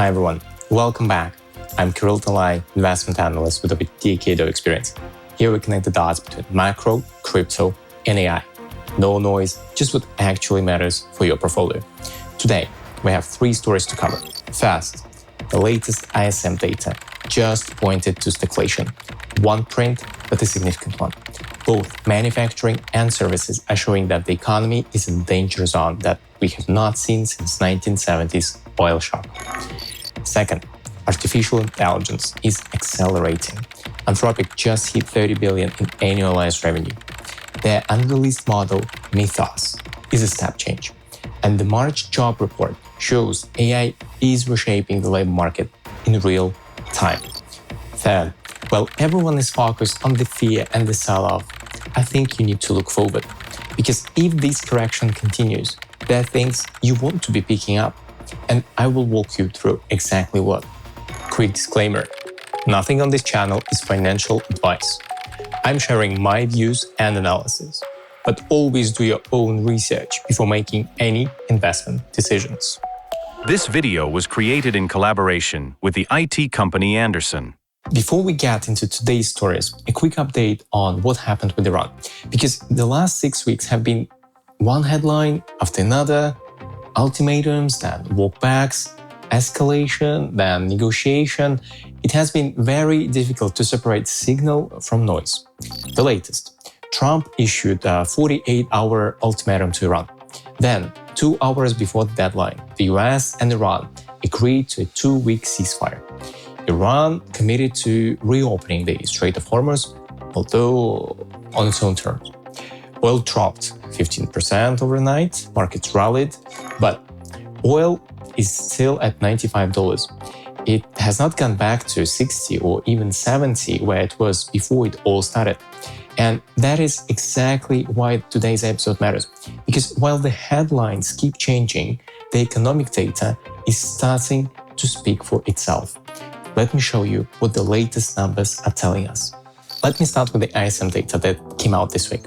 Hi everyone, welcome back. I'm Kirill Talai, investment analyst with over a decade of experience. Here we connect the dots between macro, crypto, and AI. No noise, just what actually matters for your portfolio. Today, we have 3 stories to cover. First, the latest ISM data just pointed to stagflation. One print, but a significant one. Both manufacturing and services are showing that the economy is in danger zone that we have not seen since 1970s oil shock. Second, artificial intelligence is accelerating. Anthropic just hit $30 billion in annualized revenue. Their unreleased model, Mythos, is a step change. And the March job report shows AI is reshaping the labor market in real time. Third, while everyone is focused on the fear and the sell-off, I think you need to look forward. Because if this correction continues, there are things you want to be picking up. And I will walk you through exactly what. Quick disclaimer, nothing on this channel is financial advice. I'm sharing my views and analysis, but always do your own research before making any investment decisions. This video was created in collaboration with the IT company Anderson. Before we get into today's stories, a quick update on what happened with Iran. Because the last 6 weeks have been one headline after another, ultimatums, then walkbacks, escalation, then negotiation. It has been very difficult to separate signal from noise. The latest, Trump issued a 48-hour ultimatum to Iran. Then, 2 hours before the deadline, the US and Iran agreed to a 2-week ceasefire. Iran committed to reopening the Strait of Hormuz, although on its own terms. Oil dropped 15% overnight, markets rallied, but oil is still at $95. It has not gone back to 60 or even 70 where it was before it all started. And that is exactly why today's episode matters. Because while the headlines keep changing, the economic data is starting to speak for itself. Let me show you what the latest numbers are telling us. Let me start with the ISM data that came out this week.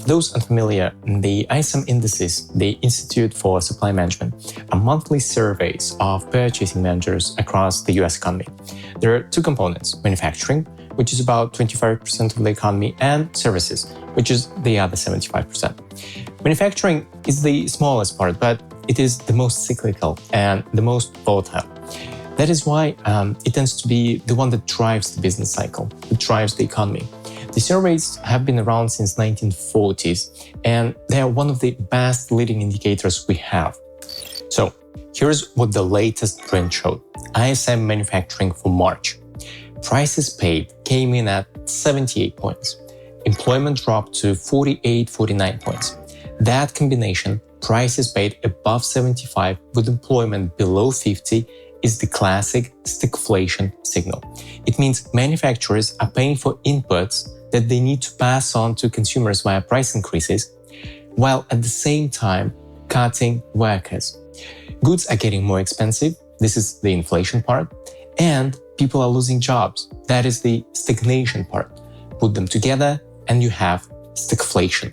For those unfamiliar, the ISM indices, the Institute for Supply Management, are monthly surveys of purchasing managers across the US economy. There are 2 components, manufacturing, which is about 25% of the economy, and services, which is the other 75%. Manufacturing is the smallest part, but it is the most cyclical and the most volatile. That is why it tends to be the one that drives the business cycle, that drives the economy. The surveys have been around since 1940s, and they are one of the best leading indicators we have. So here's what the latest print showed. ISM manufacturing for March. Prices paid came in at 78 points. Employment dropped to 49 points. That combination, prices paid above 75 with employment below 50, is the classic stagflation signal. It means manufacturers are paying for inputs that they need to pass on to consumers via price increases, while at the same time cutting workers. Goods are getting more expensive, this is the inflation part, and people are losing jobs, that is the stagnation part. Put them together and you have stagflation.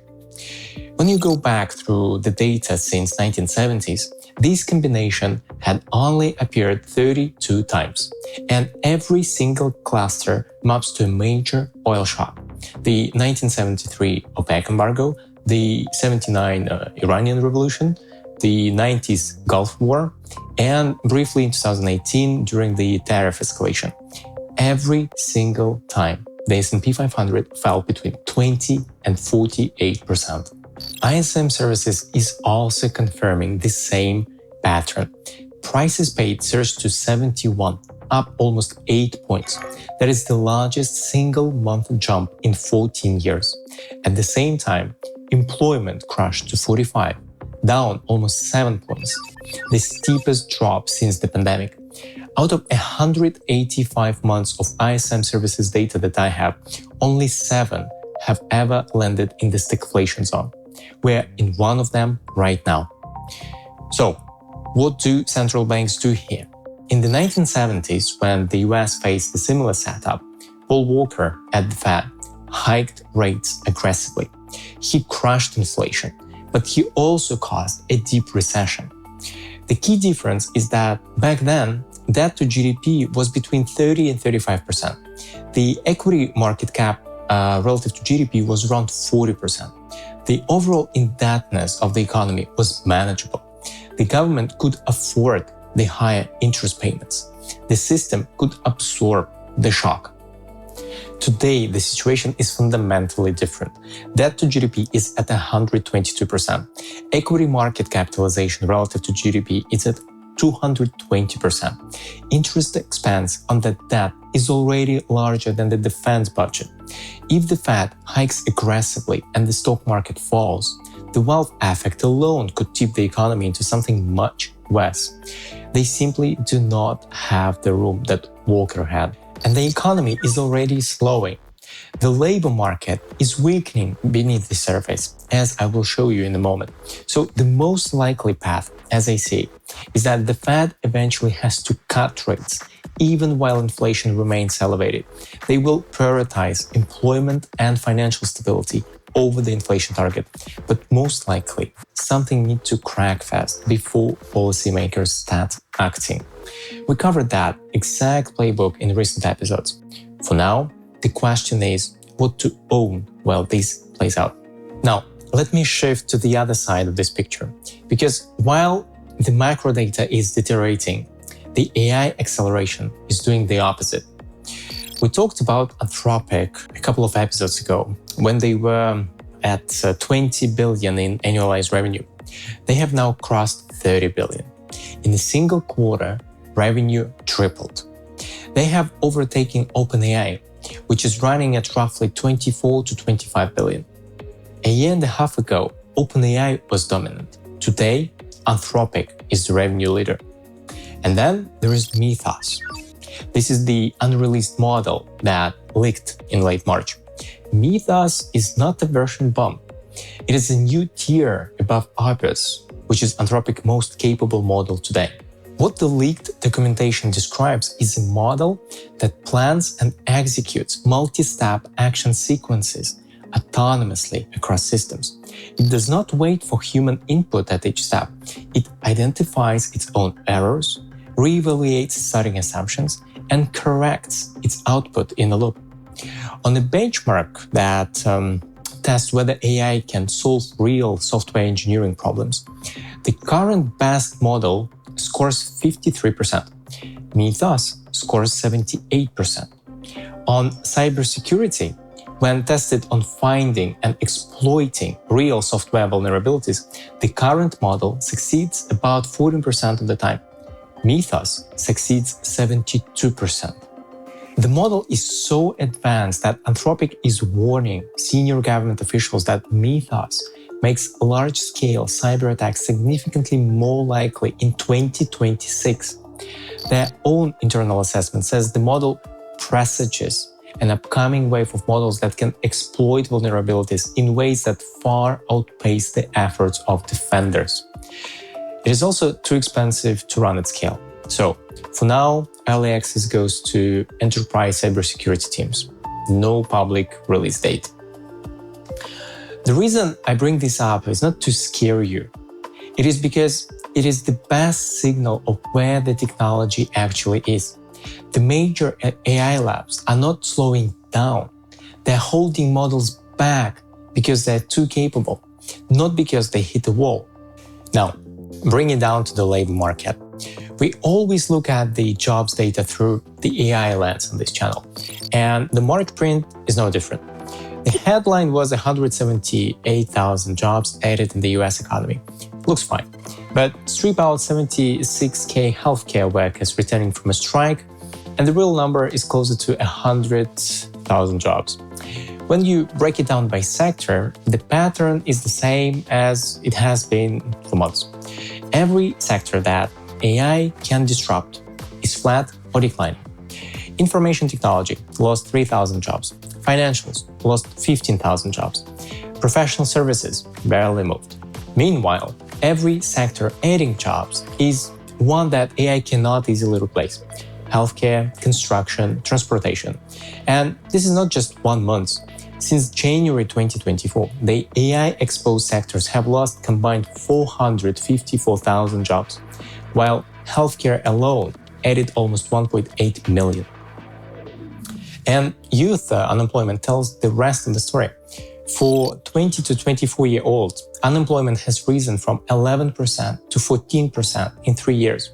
When you go back through the data since 1970s, this combination had only appeared 32 times, and every single cluster maps to a major oil shock. The 1973 OPEC embargo, the 79 Iranian Revolution, the 90s Gulf War, and briefly in 2018 during the tariff escalation. Every single time, the S&P 500 fell between 20 and 48%. ISM Services is also confirming the same pattern. Prices paid surged to 71, up almost 8 points. That is the largest single month jump in 14 years. At the same time, employment crashed to 45, down almost 7 points, the steepest drop since the pandemic. Out of 185 months of ISM Services data that I have, only 7 have ever landed in the stagflation zone. We're in one of them right now. So, what do central banks do here? In the 1970s, when the US faced a similar setup, Paul Volcker at the Fed hiked rates aggressively. He crushed inflation, but he also caused a deep recession. The key difference is that back then, debt to GDP was between 30 and 35%. The equity market cap relative to GDP was around 40%. The overall indebtedness of the economy was manageable. The government could afford the higher interest payments. The system could absorb the shock. Today, the situation is fundamentally different. Debt to GDP is at 122%. Equity market capitalization relative to GDP is at 220%. Interest expense on that debt is already larger than the defense budget. If the Fed hikes aggressively and the stock market falls, the wealth effect alone could tip the economy into something much worse. They simply do not have the room that Volcker had. And the economy is already slowing. The labor market is weakening beneath the surface, as I will show you in a moment. So the most likely path, as I say, is that the Fed eventually has to cut rates, even while inflation remains elevated. They will prioritize employment and financial stability over the inflation target. But most likely, something needs to crack fast before policymakers start acting. We covered that exact playbook in recent episodes. For now, the question is what to own while this plays out. Now, let me shift to the other side of this picture, because while the macro data is deteriorating, the AI acceleration is doing the opposite. We talked about Anthropic a couple of episodes ago when they were at 20 billion in annualized revenue. They have now crossed 30 billion. In a single quarter, revenue tripled. They have overtaken OpenAI, which is running at roughly 24 to 25 billion. A year and a half ago, OpenAI was dominant. Today, Anthropic is the revenue leader. And then there is Mythos. This is the unreleased model that leaked in late March. Mythos is not a version bump. It is a new tier above Opus, which is Anthropic's most capable model today. What the leaked documentation describes is a model that plans and executes multi-step action sequences autonomously across systems. It does not wait for human input at each step. It identifies its own errors, reevaluates starting assumptions, and corrects its output in a loop. On a benchmark that tests whether AI can solve real software engineering problems, the current best model scores 53%. Mythos scores 78%. On cybersecurity, when tested on finding and exploiting real software vulnerabilities, the current model succeeds about 14% of the time. Mythos succeeds 72%. The model is so advanced that Anthropic is warning senior government officials that Mythos makes large-scale cyber attacks significantly more likely in 2026. Their own internal assessment says the model presages an upcoming wave of models that can exploit vulnerabilities in ways that far outpace the efforts of defenders. It is also too expensive to run at scale. So, for now, early access goes to enterprise cybersecurity teams. No public release date. The reason I bring this up is not to scare you. It is because it is the best signal of where the technology actually is. The major AI labs are not slowing down. They're holding models back because they're too capable, not because they hit a wall. Now, bring it down to the labor market. We always look at the jobs data through the AI lens on this channel, and the March print is no different. The headline was 178,000 jobs added in the US economy. Looks fine. But strip out 76k healthcare workers returning from a strike, and the real number is closer to 100,000 jobs. When you break it down by sector, the pattern is the same as it has been for months. Every sector that AI can disrupt is flat or declining. Information technology lost 3,000 jobs. Financials lost 15,000 jobs. Professional services barely moved. Meanwhile, every sector adding jobs is one that AI cannot easily replace. Healthcare, construction, transportation. And this is not just 1 month. Since January 2024, the AI-exposed sectors have lost combined 454,000 jobs, while healthcare alone added almost 1.8 million. And youth unemployment tells the rest of the story. For 20 to 24-year-olds, unemployment has risen from 11% to 14% in 3 years,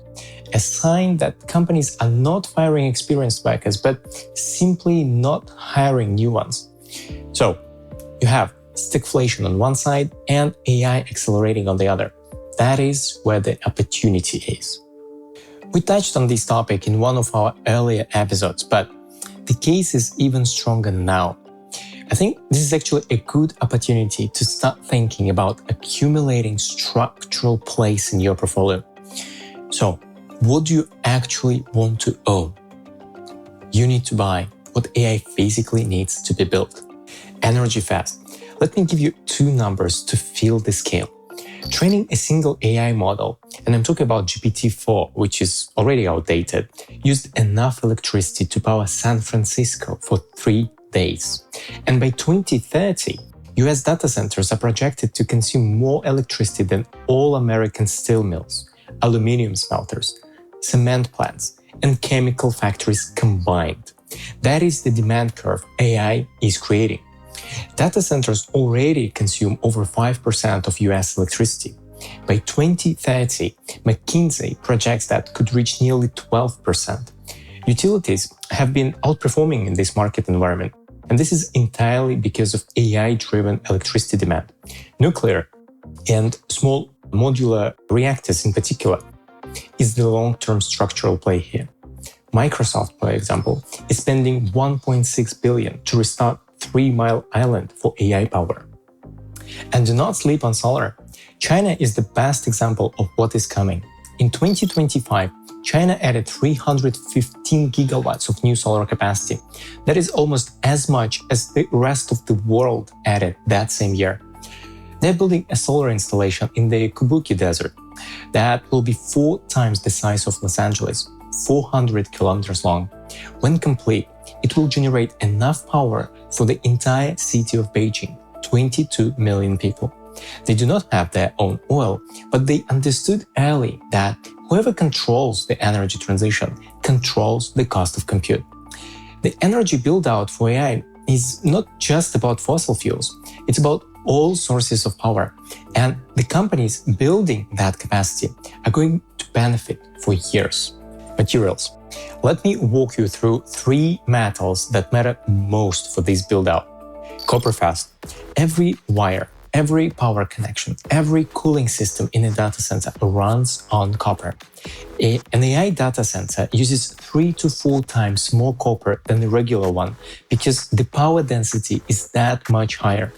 a sign that companies are not firing experienced workers, but simply not hiring new ones. So you have stagflation on one side and AI accelerating on the other. That is where the opportunity is. We touched on this topic in one of our earlier episodes, but the case is even stronger now. I think this is actually a good opportunity to start thinking about accumulating structural plays in your portfolio. So, what do you actually want to own? You need to buy what AI physically needs to be built. Energy fast. Let me give you two numbers to feel the scale. Training a single AI model, and I'm talking about GPT-4, which is already outdated, used enough electricity to power San Francisco for 3 days. And by 2030, US data centers are projected to consume more electricity than all American steel mills, aluminum smelters, cement plants, and chemical factories combined. That is the demand curve AI is creating. Data centers already consume over 5% of US electricity. By 2030, McKinsey projects that could reach nearly 12%. Utilities have been outperforming in this market environment, and this is entirely because of AI-driven electricity demand. Nuclear and small modular reactors in particular is the long-term structural play here. Microsoft, for example, is spending $1.6 billion to restart 3 Mile Island for AI power. And do not sleep on solar. China is the best example of what is coming. In 2025, China added 315 gigawatts of new solar capacity. That is almost as much as the rest of the world added that same year. They're building a solar installation in the Kabuki Desert that will be 4 times the size of Los Angeles, 400 kilometers long. When complete, it will generate enough power for the entire city of Beijing, 22 million people. They do not have their own oil, but they understood early that whoever controls the energy transition controls the cost of compute. The energy build-out for AI is not just about fossil fuels, it's about all sources of power. And the companies building that capacity are going to benefit for years. Materials. Let me walk you through 3 metals that matter most for this build-out. Copper fast. Every wire, every power connection, every cooling system in a data center runs on copper. An AI data center uses 3 to 4 times more copper than the regular one because the power density is that much higher.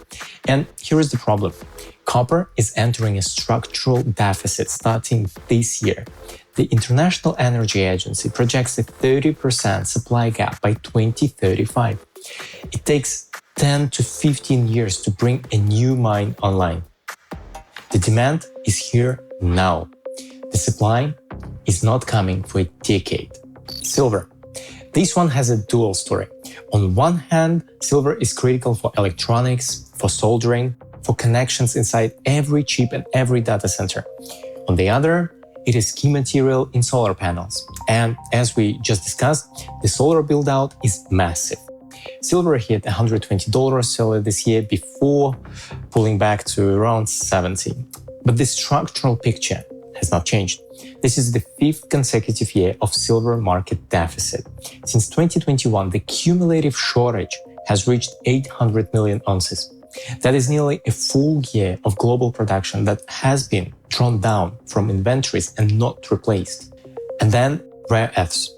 And here is the problem. Copper is entering a structural deficit starting this year. The International Energy Agency projects a 30% supply gap by 2035. It takes 10 to 15 years to bring a new mine online. The demand is here now. The supply is not coming for a decade. Silver. This one has a dual story. On one hand, silver is critical for electronics, for soldering, for connections inside every chip and every data center. On the other, it is key material in solar panels. And as we just discussed, the solar build-out is massive. Silver hit $120 earlier this year before pulling back to around $70. But the structural picture has not changed. This is the 5th consecutive year of silver market deficit. Since 2021, the cumulative shortage has reached 800 million ounces. That is nearly a full year of global production that has been drawn down from inventories and not replaced. And then rare earths.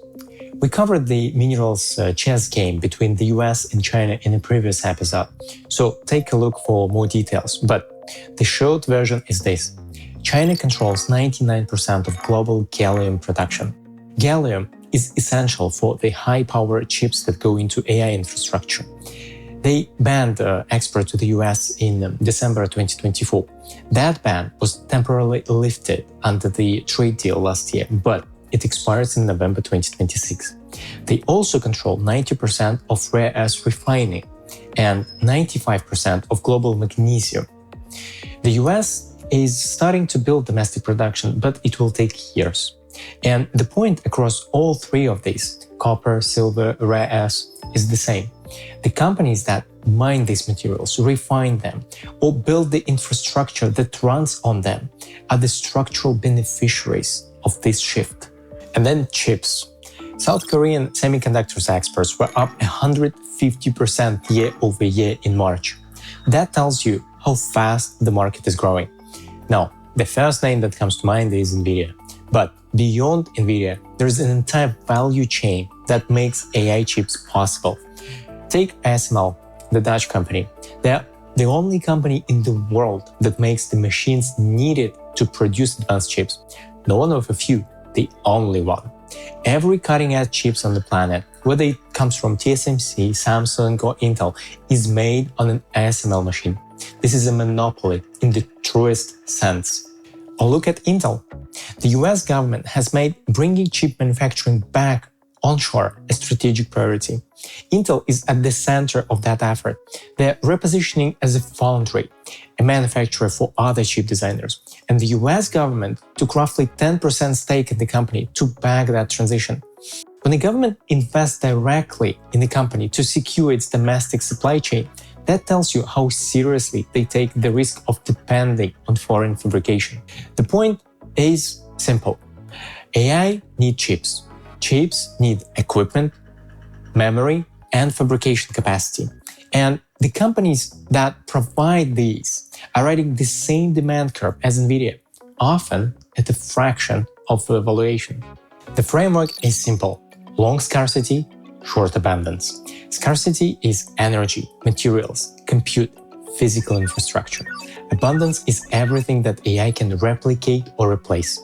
We covered the minerals chess game between the US and China in a previous episode, so take a look for more details. But the short version is this. China controls 99% of global gallium production. Gallium is essential for the high-power chips that go into AI infrastructure. They banned export to the US in December 2024. That ban was temporarily lifted under the trade deal last year, but it expires in November 2026. They also control 90% of rare earth refining and 95% of global magnesium. The US is starting to build domestic production, but it will take years. And the point across all three of these, copper, silver, rare earths, is the same. The companies that mine these materials, refine them, or build the infrastructure that runs on them are the structural beneficiaries of this shift. And then chips. South Korean semiconductors exports were up 150% year over year in March. That tells you how fast the market is growing. Now, the first name that comes to mind is Nvidia. But beyond Nvidia, there is an entire value chain that makes AI chips possible. Take ASML, the Dutch company. They're the only company in the world that makes the machines needed to produce advanced chips. Not one of a few, the only one. Every cutting-edge chips on the planet, whether it comes from TSMC, Samsung, or Intel, is made on an ASML machine. This is a monopoly in the truest sense. Or look at Intel. The US government has made bringing chip manufacturing back onshore a strategic priority. Intel is at the center of that effort. They're repositioning as a foundry, a manufacturer for other chip designers. And the US government took roughly 10% stake in the company to back that transition. When the government invests directly in the company to secure its domestic supply chain, that tells you how seriously they take the risk of depending on foreign fabrication. The point is simple. AI needs chips. Chips need equipment, memory, and fabrication capacity. And the companies that provide these are riding the same demand curve as Nvidia, often at a fraction of the valuation. The framework is simple: long scarcity, short abundance. Scarcity is energy, materials, compute, physical infrastructure. Abundance is everything that AI can replicate or replace.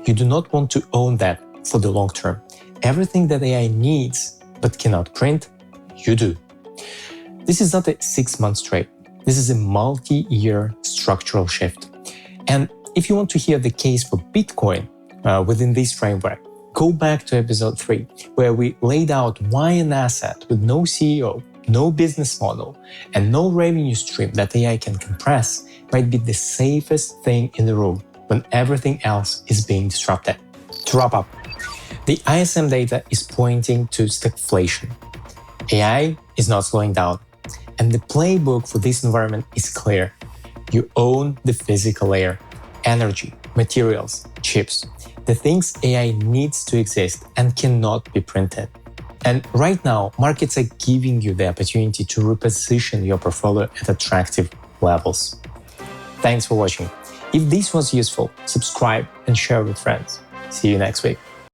You do not want to own that for the long term. Everything that AI needs but cannot print, you do. This is not a 6-month trade. This is a multi-year structural shift. And if you want to hear the case for Bitcoin within this framework, go back to episode 3, where we laid out why an asset with no CEO, no business model, and no revenue stream that AI can compress might be the safest thing in the room when everything else is being disrupted. To wrap up, the ISM data is pointing to stagflation. AI is not slowing down, and the playbook for this environment is clear. You own the physical layer: energy, materials, chips, the things AI needs to exist and cannot be printed. And right now, markets are giving you the opportunity to reposition your portfolio at attractive levels. Thanks for watching. If this was useful, subscribe and share with friends. See you next week.